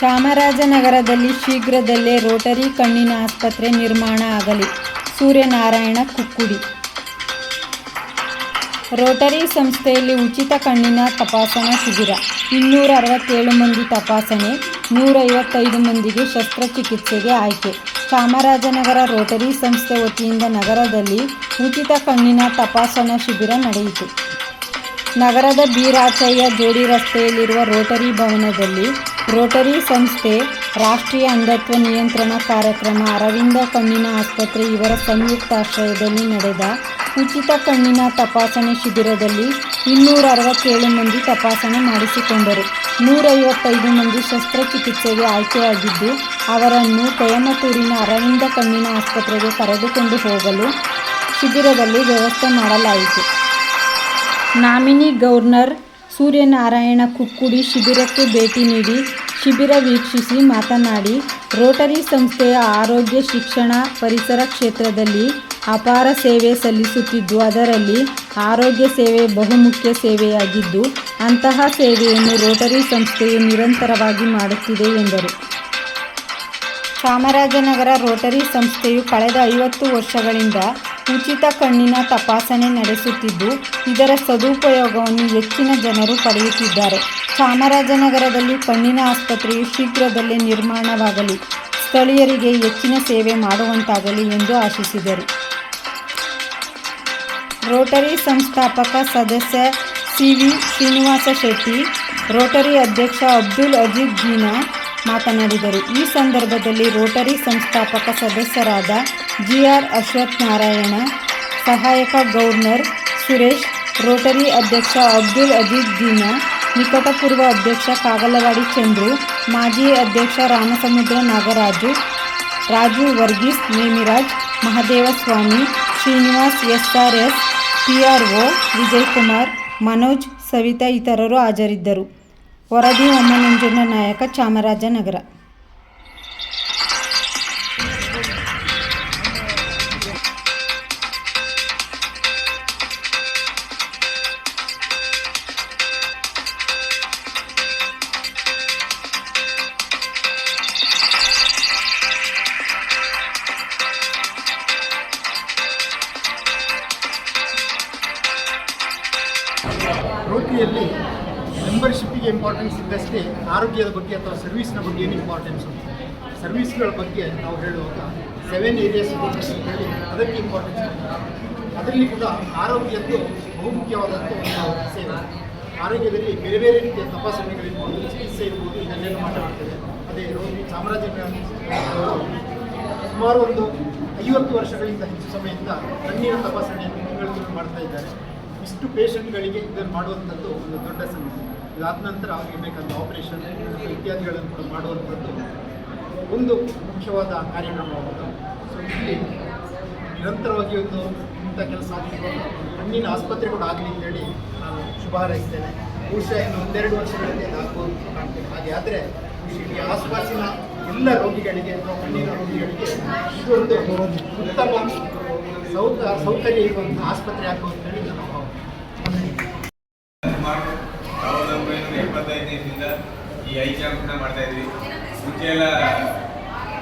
ಚಾಮರಾಜನಗರದಲ್ಲಿ ಶೀಘ್ರದಲ್ಲೇ ರೋಟರಿ ಕಣ್ಣಿನ ಆಸ್ಪತ್ರೆ ನಿರ್ಮಾಣ ಆಗಲಿ. ಸೂರ್ಯನಾರಾಯಣ ಕುಕ್ಕುಡಿ. ರೋಟರಿ ಸಂಸ್ಥೆಯಲ್ಲಿ ಉಚಿತ ಕಣ್ಣಿನ ತಪಾಸಣಾ ಶಿಬಿರ. 267 ಮಂದಿ ತಪಾಸಣೆ, 155 ಮಂದಿಗೆ ಶಸ್ತ್ರಚಿಕಿತ್ಸೆಗೆ ಆಯ್ಕೆ. ಚಾಮರಾಜನಗರ ರೋಟರಿ ಸಂಸ್ಥೆ ವತಿಯಿಂದ ನಗರದಲ್ಲಿ ಉಚಿತ ಕಣ್ಣಿನ ತಪಾಸಣಾ ಶಿಬಿರ ನಡೆಯಿತು. ನಗರದ ಬೀರಾಚಯ್ಯ ಜೋಡಿ ರಸ್ತೆಯಲ್ಲಿರುವ ರೋಟರಿ ಭವನದಲ್ಲಿ ರೋಟರಿ ಸಂಸ್ಥೆ, ರಾಷ್ಟ್ರೀಯ ಅಂಧತ್ವ ನಿಯಂತ್ರಣ ಕಾರ್ಯಕ್ರಮ, ಅರವಿಂದ ಕಣ್ಣಿನ ಆಸ್ಪತ್ರೆ ಇವರ ಸಂಯುಕ್ತಾಶ್ರಯದಲ್ಲಿ ನಡೆದ ಉಚಿತ ಕಣ್ಣಿನ ತಪಾಸಣೆ ಶಿಬಿರದಲ್ಲಿ 267 ಮಂದಿ ತಪಾಸಣೆ ಮಾಡಿಸಿಕೊಂಡರು. 155 ಮಂದಿ ಶಸ್ತ್ರಚಿಕಿತ್ಸೆಗೆ ಆಯ್ಕೆಯಾಗಿದ್ದು, ಅವರನ್ನು ಕೊಯಮತ್ತೂರಿನ ಅರವಿಂದ ಕಣ್ಣಿನ ಆಸ್ಪತ್ರೆಗೆ ಕರೆದುಕೊಂಡು ಹೋಗಲು ಶಿಬಿರದಲ್ಲಿ ವ್ಯವಸ್ಥೆ ಮಾಡಲಾಯಿತು. ನಾಮಿನಿ ಗವರ್ನರ್ ಸೂರ್ಯನಾರಾಯಣ ಕುಕ್ಕುಡಿ ಶಿಬಿರಕ್ಕೆ ಭೇಟಿ ನೀಡಿ ಶಿಬಿರ ವೀಕ್ಷಿಸಿ ಮಾತನಾಡಿ, ರೋಟರಿ ಸಂಸ್ಥೆಯ ಆರೋಗ್ಯ, ಶಿಕ್ಷಣ, ಪರಿಸರ ಕ್ಷೇತ್ರದಲ್ಲಿ ಅಪಾರ ಸೇವೆ ಸಲ್ಲಿಸುತ್ತಿದ್ದು, ಅದರಲ್ಲಿ ಆರೋಗ್ಯ ಸೇವೆ ಬಹುಮುಖ್ಯ ಸೇವೆಯಾಗಿದ್ದು, ಅಂತಹ ಸೇವೆಯನ್ನು ರೋಟರಿ ಸಂಸ್ಥೆಯು ನಿರಂತರವಾಗಿ ಮಾಡುತ್ತಿದೆ ಎಂದರು. ಚಾಮರಾಜನಗರ ರೋಟರಿ ಸಂಸ್ಥೆಯು ಕಳೆದ 50 ವರ್ಷಗಳಿಂದ ಉಚಿತ ಕಣ್ಣಿನ ತಪಾಸಣೆ ನಡೆಸುತ್ತಿದ್ದು, ಇದರ ಸದುಪಯೋಗವನ್ನು ಹೆಚ್ಚಿನ ಜನರು ಪಡೆಯುತ್ತಿದ್ದಾರೆ. ಚಾಮರಾಜನಗರದಲ್ಲಿ ಕಣ್ಣಿನ ಆಸ್ಪತ್ರೆಯು ಶೀಘ್ರದಲ್ಲೇ ನಿರ್ಮಾಣವಾಗಲಿ, ಸ್ಥಳೀಯರಿಗೆ ಹೆಚ್ಚಿನ ಸೇವೆ ಮಾಡುವಂತಾಗಲಿ ಎಂದು ಆಶಿಸಿದರು. ರೋಟರಿ ಸಂಸ್ಥಾಪಕ ಸದಸ್ಯ ಸಿ.ವಿ. ಶ್ರೀನಿವಾಸ ಶೆಟ್ಟಿ, ರೋಟರಿ ಅಧ್ಯಕ್ಷ ಅಬ್ದುಲ್ ಅಜೀಜ್ ಜೀನಾ ಮಾತನಾಡಿದರು. ಈ ಸಂದರ್ಭದಲ್ಲಿ ರೋಟರಿ ಸಂಸ್ಥಾಪಕ ಸದಸ್ಯರಾದ ಜಿ.ಆರ್. ಅಶ್ವಥ್ ನಾರಾಯಣ, ಸಹಾಯಕ ಗವರ್ನರ್ ಸುರೇಶ್, ರೋಟರಿ ಅಧ್ಯಕ್ಷ ಅಬ್ದುಲ್ ಅಜೀಜ್ ಜೀನಾ, ನಿಕಟಪೂರ್ವ ಅಧ್ಯಕ್ಷ ಕಾಗಲವಾಡಿ ಚಂದ್ರು, ಮಾಜಿ ಅಧ್ಯಕ್ಷ ರಾಮಸಮುದ್ರ ನಾಗರಾಜು, ರಾಜು ವರ್ಗೀಸ್, ನೇಮಿರಾಜ್, ಮಹದೇವಸ್ವಾಮಿ, ಶ್ರೀನಿವಾಸ್, ಎಸ್.ಆರ್.ಎಸ್, ಪಿ.ಆರ್.ಒ ವಿಜಯಕುಮಾರ್, ಮನೋಜ್, ಸವಿತಾ ಇತರರು ಹಾಜರಿದ್ದರು. ವರದಿ ಒಮ್ಮನಂಜುಂಡ ನಾಯಕ, ಚಾಮರಾಜನಗರ. ರೋಟರಿಯಲ್ಲಿ ಮೆಂಬರ್ಶಿಪ್ಪಿಗೆ ಇಂಪಾರ್ಟೆನ್ಸ್ ಇದ್ದಷ್ಟೇ ಆರೋಗ್ಯದ ಬಗ್ಗೆ ಅಥವಾ ಸರ್ವಿಸ್ನ ಬಗ್ಗೆ ಏನು ಇಂಪಾರ್ಟೆನ್ಸ್ ಉಂಟು. ಸರ್ವಿಸ್ಗಳ ಬಗ್ಗೆ ನಾವು ಹೇಳುವಾಗ 7 ಏರಿಯಾಸ್ ಹೇಳಿ ಅದಕ್ಕೆ ಇಂಪಾರ್ಟೆನ್ಸ್ ಉಂಟು. ಅದರಲ್ಲಿ ಕೂಡ ಆರೋಗ್ಯದ್ದು ಬಹುಮುಖ್ಯವಾದಂಥ ಒಂದು ಸೇವೆ. ಆರೋಗ್ಯದಲ್ಲಿ ಬೇರೆ ಬೇರೆ ರೀತಿಯ ತಪಾಸಣೆಗಳಿರ್ಬೋದು, ಚಿಕಿತ್ಸೆ ಇರ್ಬೋದು, ಇದನ್ನೆಲ್ಲ ಮಾತಾಡ್ತೇವೆ. ಅದೇ ರೋಗಿ ಚಾಮರಾಜನಗರ ಸುಮಾರು ಒಂದು 50 ವರ್ಷಗಳಿಂದ ಹೆಚ್ಚು ಸಮಯದಿಂದ ಕಣ್ಣಿನ ತಪಾಸಣೆಯನ್ನು ತಿಂಗಳು ಮಾಡ್ತಾ ಇದ್ದಾರೆ. ಇಷ್ಟು ಪೇಷಂಟ್ಗಳಿಗೆ ಇದನ್ನು ಮಾಡುವಂಥದ್ದು ಒಂದು ದೊಡ್ಡ ಸಂಗತಿ. ಇದಾದ ನಂತರ ಅವರಿಗೆ ಬೇಕಾದ ಆಪರೇಷನ್ ಇತ್ಯಾದಿಗಳನ್ನು ಕೂಡ ಮಾಡುವಂಥದ್ದು ಒಂದು ಮುಖ್ಯವಾದ ಕಾರ್ಯಕ್ರಮವಾಗಿದೆ. ಸೊ ಇಲ್ಲಿ ನಿರಂತರವಾಗಿ ಒಂದು ಇಂಥ ಕೆಲಸ ಆಗ್ತಿರುವಾಗ ಕಣ್ಣಿನ ಆಸ್ಪತ್ರೆ ಕೂಡ ಆಗಲಿ ಅಂತೇಳಿ ನಾನು ಶುಭ ಹಾರೈಸ್ತೇನೆ. ಬಹುಶಃ ಇನ್ನು 1-2 ವರ್ಷಗಳಲ್ಲಿ ಆಗ್ಬೋದು ಕಾಣ್ತೇನೆ. ಹಾಗೆ ಆದರೆ ಈ ಆಸುಪಾಸಿನ ಎಲ್ಲ ರೋಗಿಗಳಿಗೆ ಅಥವಾ ಕಣ್ಣಿನ ರೋಗಿಗಳಿಗೆ ಇದೊಂದು ಉತ್ತಮ ಸೌಕರ್ಯ ಇರುವಂಥ ಆಸ್ಪತ್ರೆ ಆಗುವ ಅಂತೇಳಿ ನನ್ನ ಭಾವ. 1975 ಈ ಐ ಕ್ಯಾಂಪ್ನ ಮಾಡ್ತಾ ಇದ್ವಿ. ಮುಂಚೆ ಎಲ್ಲ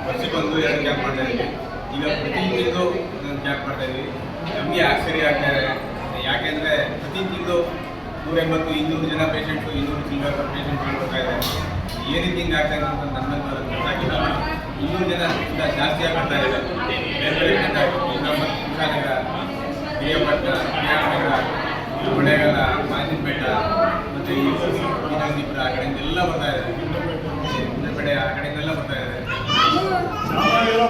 ವರ್ಷಕ್ಕೊಂದು 2 ಕ್ಯಾಂಪ್ ಮಾಡ್ತಾ ಇದ್ವಿ. ಈಗ ಪ್ರತಿ ತಿಂಗಳು ಒಂದು ಕ್ಯಾಂಪ್ ಮಾಡ್ತಾ ಇದ್ವಿ. ನಮಗೆ ಆಶ್ಚರ್ಯ ಆಗ್ತಾ ಇದೆ. ಯಾಕೆಂದರೆ ಪ್ರತಿ ತಿಂಗಳು 180-200 ಜನ ಪೇಷಂಟು, 200 ಚಿಲ್ಲರ ಪೇಷಂಟ್ಗಳು ಬರ್ತಾ ಇದ್ದಾರೆ. ಏನಕ್ಕೆ ಹಿಂಗೆ ಆಗ್ತಾ ಇದೆ ಅಂತ ನನ್ನ ಗೊತ್ತಾಗಿಲ್ಲ. 200 ಜನ ಜಾಸ್ತಿ ಆಗ್ತಾ ಇದೆ. ಬೇರೆ ಬೇರೆ ಕುಶಾನಗರ, ಹಿರಿಯಪಟ್ಟಣ, ಹಿರಿಯಾನಗರ, ಹೊಳೆಗಾಲ, ಮಾಜಿನಪೇಟ ಮತ್ತು ವಿಜಯನಗರ ಆ ಕಡೆಯಿಂದೆಲ್ಲ ಬರ್ತಾ ಇದೆ. ಕಡೆ ಆ ಕಡೆಯಿಂದೆಲ್ಲ ಬರ್ತಾ ಇದೆ. ಎಲ್ಲ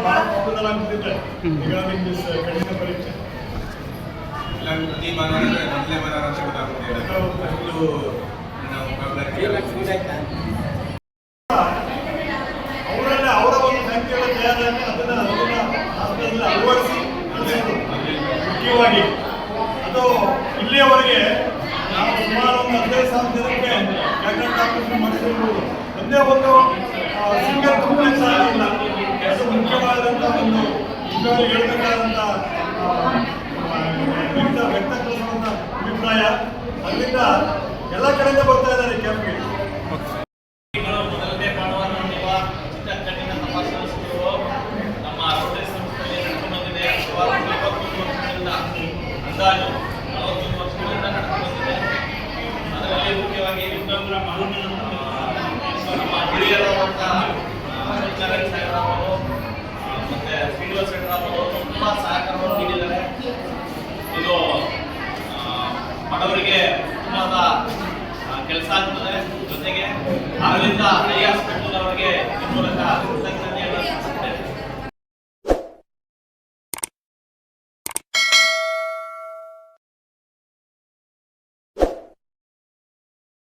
ಪ್ರತಿ ಭಾನುವಾರ ಮೊದಲನೇ ಭಾನುವಾರ ಅಂತ ಗೊತ್ತಾಗುತ್ತೆ. ಅಷ್ಟು ನಾವು ಅವರೆಲ್ಲ ಅವರ ಒಂದು ಸಂಖ್ಯೆಗಳ ತಯಾರಾಗಿ ಅದನ್ನು ಅಳವಡಿಸಿ ಮುಖ್ಯವಾಗಿ ಅದು ಇಲ್ಲಿಯವರೆಗೆ ನಾವು ಸುಮಾರು ಒಂದು 15,000 ಜನಕ್ಕೆ ಕ್ಯಾಟರಾಕ್ಟ್ ಆಪರೇಷನ್ ಮಾಡಿಸಿರ್ಬೋದು. ಒಂದೇ ಒಂದು ಸಿಂಗಲ್ ಕಂಪ್ಲೇಂಟ್ಸ್ ಆಗಿಲ್ಲ. ಅದು ಮುಖ್ಯವಾದಂಥ ಒಂದು ನಿಜವಾಗಿ ಹೇಳ್ಬೇಕಾದಂಥ ವ್ಯಕ್ತಪಡಿಸುವಂಥ ಅಭಿಪ್ರಾಯ. ಅದರಿಂದ ಎಲ್ಲ ಕಡೆಯಿಂದ ಬರ್ತಾ ಇದ್ದಾರೆ ಕ್ಯಾಂಪ್ಗೆ. ಮೊದಲನೇ ಭಾನುವಾರ ಅಂತ